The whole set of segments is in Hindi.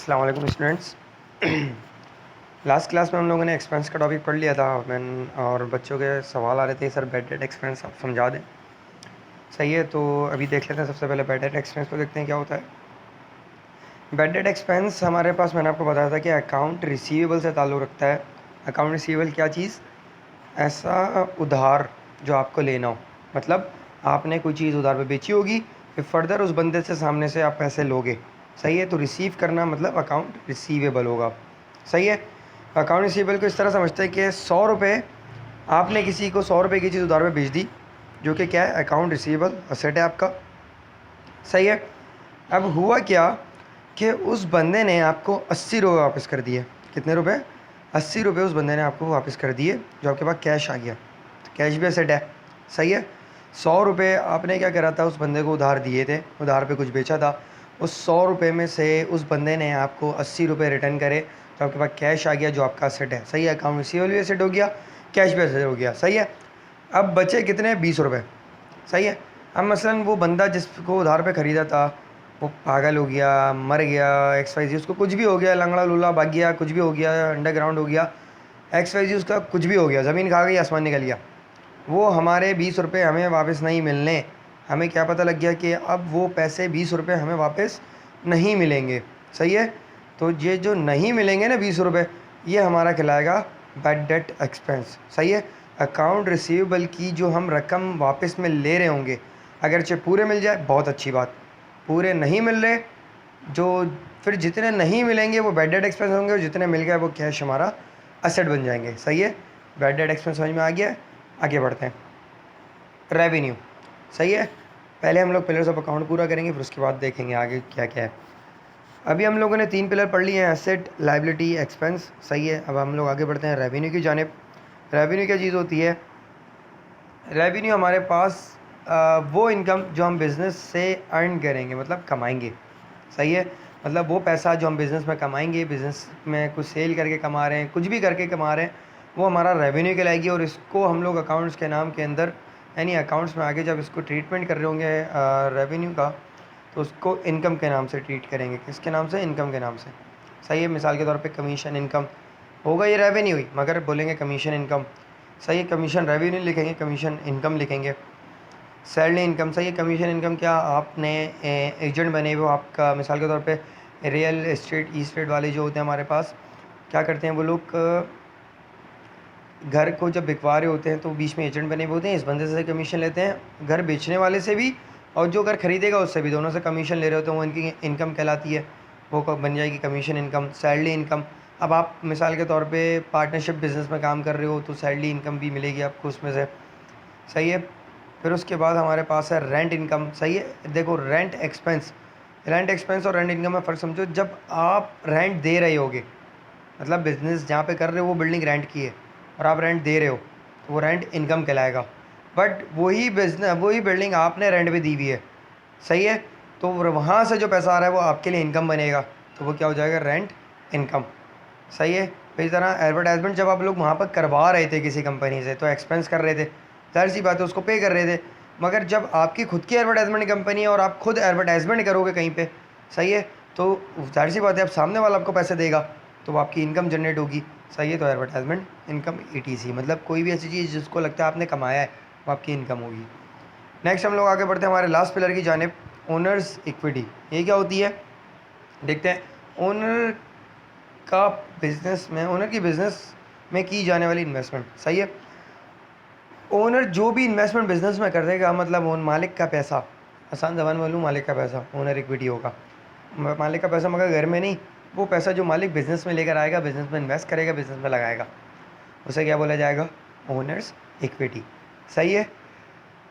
अस्सलाम वालेकुम स्टूडेंट्स। लास्ट क्लास में हम लोगों ने एक्सपेंस का टॉपिक पढ़ लिया था और बच्चों के सवाल आ रहे थे सर बैड डेट एक्सपेंस आप समझा दें। सही है, तो अभी देख लेते हैं। सबसे पहले बैड डेट एक्सपेंस को देखते हैं क्या होता है। बैड डेट एक्सपेंस हमारे पास मैंने आपको बताया था कि अकाउंट रिसीवेबल से ताल्लुक़ रखता है। अकाउंट रिसीवेबल क्या चीज़? ऐसा उधार जो आपको लेना हो, मतलब आपने कोई चीज़ उधार पे बेची होगी, फिर फर्दर उस बंदे से सामने से आप पैसे लोगे। सही है, तो रिसीव करना मतलब अकाउंट रिसीवेबल होगा। सही है, अकाउंट रिसीवेबल को इस तरह समझते हैं कि 100 रुपये आपने किसी को 100 रुपये की चीज़ उधार पे बेच दी, जो कि क्या है, अकाउंट रिसीवेबल असेट है आपका। सही है, अब हुआ क्या कि उस बंदे ने आपको 80 रुपये वापस कर दिए। कितने रुपए? 80 रुपये उस बंदे ने आपको वापस कर दिए, जो आपके पास कैश आ गया। तो कैश भी असेट है। सही है, 100 रुपये आपने क्या करा था, उस बंदे को उधार दिए थे, उधार पे कुछ बेचा था। उस 100 रुपये में से उस बंदे ने आपको 80 रुपये रिटर्न करे, तो आपके पास कैश आ गया, जो आपका असेट है। सही है, अकाउंट रिसीवेबल भी असेट हो गया, कैश भी असेट हो गया। सही है, अब बचे कितने? 20 रुपये। सही है, अब मसलन वो बंदा जिसको उधार पे ख़रीदा था वो पागल हो गया, मर गया, एक्स वाई जी, उसको कुछ भी हो गया, लंगड़ा लूला भाग गया, कुछ भी हो गया, अंडरग्राउंड हो गया, एक्स वाई जी, उसका कुछ भी हो गया, ज़मीन खा गई, आसमान निकल गया। वो हमारे 20 रुपये हमें वापस नहीं मिलने। हमें क्या पता लग गया कि अब वो पैसे 20 रुपये हमें वापस नहीं मिलेंगे। सही है, तो ये जो नहीं मिलेंगे ना 20 रुपये, ये हमारा कहलाएगा बैड डेट एक्सपेंस। सही है, अकाउंट रिसीवेबल की जो हम रकम वापस में ले रहे होंगे, अगरचे पूरे मिल जाए बहुत अच्छी बात, पूरे नहीं मिल रहे, जो फिर जितने नहीं मिलेंगे वो बैड डेट एक्सपेंस होंगे, और जितने मिल गए वो कैश हमारा असेट बन जाएंगे। सही है, बैड डेट एक्सपेंस समझ में आ गया है। आगे बढ़ते हैं। रेवेन्यू। सही है, पहले हम लोग पिलर्स ऑफ अकाउंट पूरा करेंगे, फिर उसके बाद देखेंगे आगे क्या क्या है। अभी हम लोगों ने 3 पिलर पढ़ लिए हैं, एसेट, लाइबिलिटी, एक्सपेंस। सही है, अब हम लोग आगे बढ़ते हैं रेवेन्यू की जानिब। रेवेन्यू क्या चीज़ होती है? रेवेन्यू हमारे पास वो इनकम जो हम बिज़नेस से अर्न करेंगे, मतलब कमाएंगे। सही है, मतलब वो पैसा जो हम बिज़नेस में कमाएंगे, बिज़नेस में कुछ सेल करके कमा रहे हैं, कुछ भी करके कमा रहे हैं, वो हमारा रेवेन्यू कहलाएगी। और इसको हम लोग अकाउंट्स के नाम के अंदर, यानी अकाउंट्स में आगे जब इसको ट्रीटमेंट कर रहे होंगे रेवेन्यू का, तो उसको इनकम के नाम से ट्रीट करेंगे। किसके नाम से? इनकम के नाम से। सही है, मिसाल के तौर पे कमीशन इनकम होगा, ये रेवेन्यू हुई, मगर बोलेंगे कमीशन इनकम। सही है, कमीशन रेवेन्यू लिखेंगे, कमीशन इनकम लिखेंगे। Salary income. सही है, कमीशन इनकम क्या? आपने एजेंट बने हुए हो, आपका मिसाल के तौर पे रियल एस्टेट, ई स्टेट वाले जो होते हैं हमारे पास, क्या करते हैं वो लोग, घर को जब बिकवा रहे होते हैं तो बीच में एजेंट बने हुए होते हैं, इस बंदे से कमीशन लेते हैं, घर बेचने वाले से भी और जो घर खरीदेगा उससे भी, दोनों से कमीशन ले रहे होते हैं, वो इनकी इनकम कहलाती है, वो बन जाएगी कमीशन इनकम। सैलरी इनकम, अब आप मिसाल के तौर पे पार्टनरशिप बिज़नेस में काम कर रहे हो, तो सैलरी इनकम भी मिलेगी आपको उसमें से। सही है, फिर उसके बाद हमारे पास है रेंट इनकम। सही है, देखो रेंट एक्सपेंस, रेंट एक्सपेंस और रेंट इनकम में फ़र्क समझो। जब आप रेंट दे रहे होगे, मतलब बिज़नेस जहाँ पे कर रहे हो वो बिल्डिंग रेंट की है और आप रेंट दे रहे हो, तो वो रेंट इनकम कहलाएगा। बट वही बिजनेस, वही बिल्डिंग आपने रेंट पे दी हुई है। सही है, तो वहाँ से जो पैसा आ रहा है वो आपके लिए इनकम बनेगा, तो वो क्या हो जाएगा? Rent income. सही है, इसी तरह एडवर्टाइजमेंट जब आप लोग वहाँ पर करवा रहे थे किसी कंपनी से, तो एक्सपेंस कर रहे थे, जाहिर सी बात है उसको पे कर रहे थे। मगर जब आपकी खुद की एडवर्टाइजमेंट कंपनी है और आप खुद एडवर्टाइजमेंट करोगे कहीं पे, सही है, तो जाहिर सी बात है अब सामने वाला आपको पैसे देगा, तो वो आपकी इनकम जनरेट होगी। सही है, तो एडवर्टाइजमेंट इनकम ETC, मतलब कोई भी ऐसी चीज़ जिसको लगता है आपने कमाया है, वो आपकी इनकम होगी। नेक्स्ट हम लोग आगे बढ़ते हैं हमारे लास्ट पिलर की जानिब, ओनर्स इक्विटी। ये क्या होती है देखते हैं। ओनर का बिजनेस में, ओनर की बिज़नेस में की जाने वाली इन्वेस्टमेंट। सही है, ओनर जो भी इन्वेस्टमेंट बिजनेस में कर देगा, मतलब ओन मालिक का पैसा, आसान जबान में बोलूँ, मालिक का पैसा ओनर इक्विटी होगा। मालिक का पैसा, मगर घर में नहीं, वो पैसा जो मालिक बिज़नेस में लेकर आएगा, बिज़नेस में इन्वेस्ट करेगा, बिज़नेस में लगाएगा, उसे क्या बोला जाएगा? Owners equity. सही है,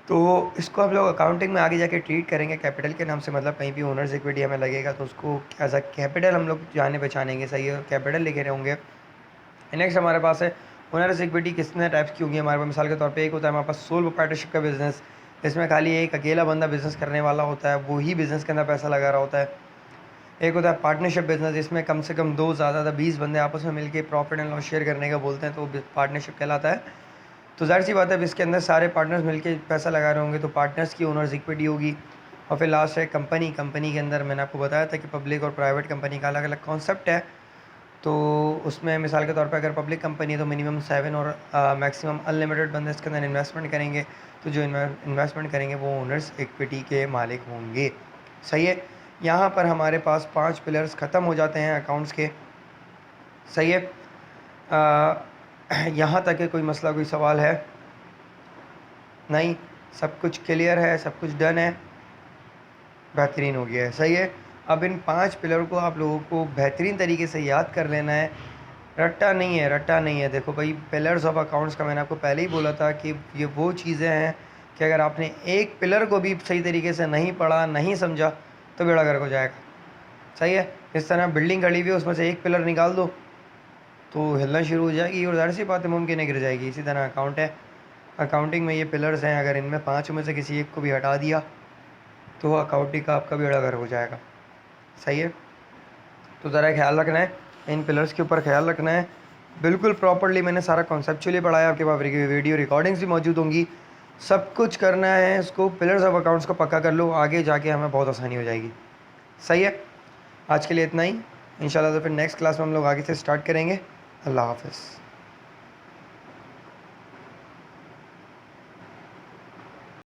तो इसको हम लोग अकाउंटिंग में आगे जाके ट्रीट करेंगे कैपिटल के नाम से, मतलब कहीं भी ओनर्स इक्विटी हमें लगेगा तो उसको एज अ कैपिटल हम लोग जाने पहचानेंगे। सही है, कैपिटल लिखे रहे होंगे। नेक्स्ट हमारे पास है ओनर्स इक्विटी कितने टाइप्स की होगी हमारे पास। मिसाल के तौर पे एक होता है हमारे पास सोल प्रोप्राइटरशिप का बिज़नेस, इसमें खाली एक अकेला बंदा बिज़नेस करने वाला होता है, वो ही बिज़नेस के अंदर पैसा लगा रहा होता है। एक होता है पार्टनरशिप बिज़नेस, जिसमें कम से कम 2 ज़्यादा 20 बंदे आपस में मिलके प्रॉफिट एंड लॉस शेयर करने का बोलते हैं, तो पार्टनरशिप कहलाता है। तो जाहिर सी बात है अब इसके अंदर सारे पार्टनर्स मिलके पैसा लगा रहे होंगे, तो पार्टनर्स की ओनर्स इक्विटी होगी। और फिर लास्ट है कंपनी। कंपनी के अंदर मैंने आपको बताया था कि पब्लिक और प्राइवेट कंपनी का अलग अलग कॉन्सेप्ट है। तो उसमें मिसाल के तौर पे अगर पब्लिक कंपनी है तो मिनिमम 7 और मैक्सिमम अनलिमिटेड बंदे इसके अंदर इन्वेस्टमेंट करेंगे। तो जो इन्वेस्टमेंट करेंगे वो ओनर्स इक्विटी के मालिक होंगे। सही है। यहाँ पर हमारे पास 5 पिलर्स ख़त्म हो जाते हैं अकाउंट्स के। सही है। यहाँ तक है कोई मसला कोई सवाल है? नहीं, सब कुछ क्लियर है, सब कुछ डन है, बेहतरीन हो गया है। सही है। अब इन 5 पिलर को आप लोगों को बेहतरीन तरीके से याद कर लेना है। रट्टा नहीं है, रट्टा नहीं है। देखो भाई, पिलर्स ऑफ अकाउंट्स का मैंने आपको पहले ही बोला था कि ये वो चीज़ें हैं कि अगर आपने एक पिलर को भी सही तरीके से नहीं पढ़ा, नहीं समझा, तो बेड़ा गर्क हो जाएगा। सही है। इस तरह बिल्डिंग खड़ी हुई है, उसमें से एक पिलर निकाल दो तो हिलना शुरू हो जाएगी और ज़ाहिर सी बात है मुमकिन है गिर जाएगी। इसी तरह अकाउंट है, अकाउंटिंग में ये पिलर्स हैं, अगर इनमें 5 में से किसी एक को भी हटा दिया तो अकाउंटिंग का आपका बेड़ा गर्क हो जाएगा। सही है। तो ज़रा ख्याल रखना है, इन पिलर्स के ऊपर ख्याल रखना है। बिल्कुल प्रॉपरली मैंने सारा कॉन्सेप्चुअली पढ़ाया, आपके पास वीडियो रिकॉर्डिंग्स भी मौजूद होंगी। सब कुछ करना है, इसको पिलर्स ऑफ अकाउंट्स को पक्का कर लो, आगे जाके हमें बहुत आसानी हो जाएगी। सही है। आज के लिए इतना ही। इंशाल्लाह तो फिर नेक्स्ट क्लास में हम लोग आगे से स्टार्ट करेंगे। अल्लाह हाफ़िज़।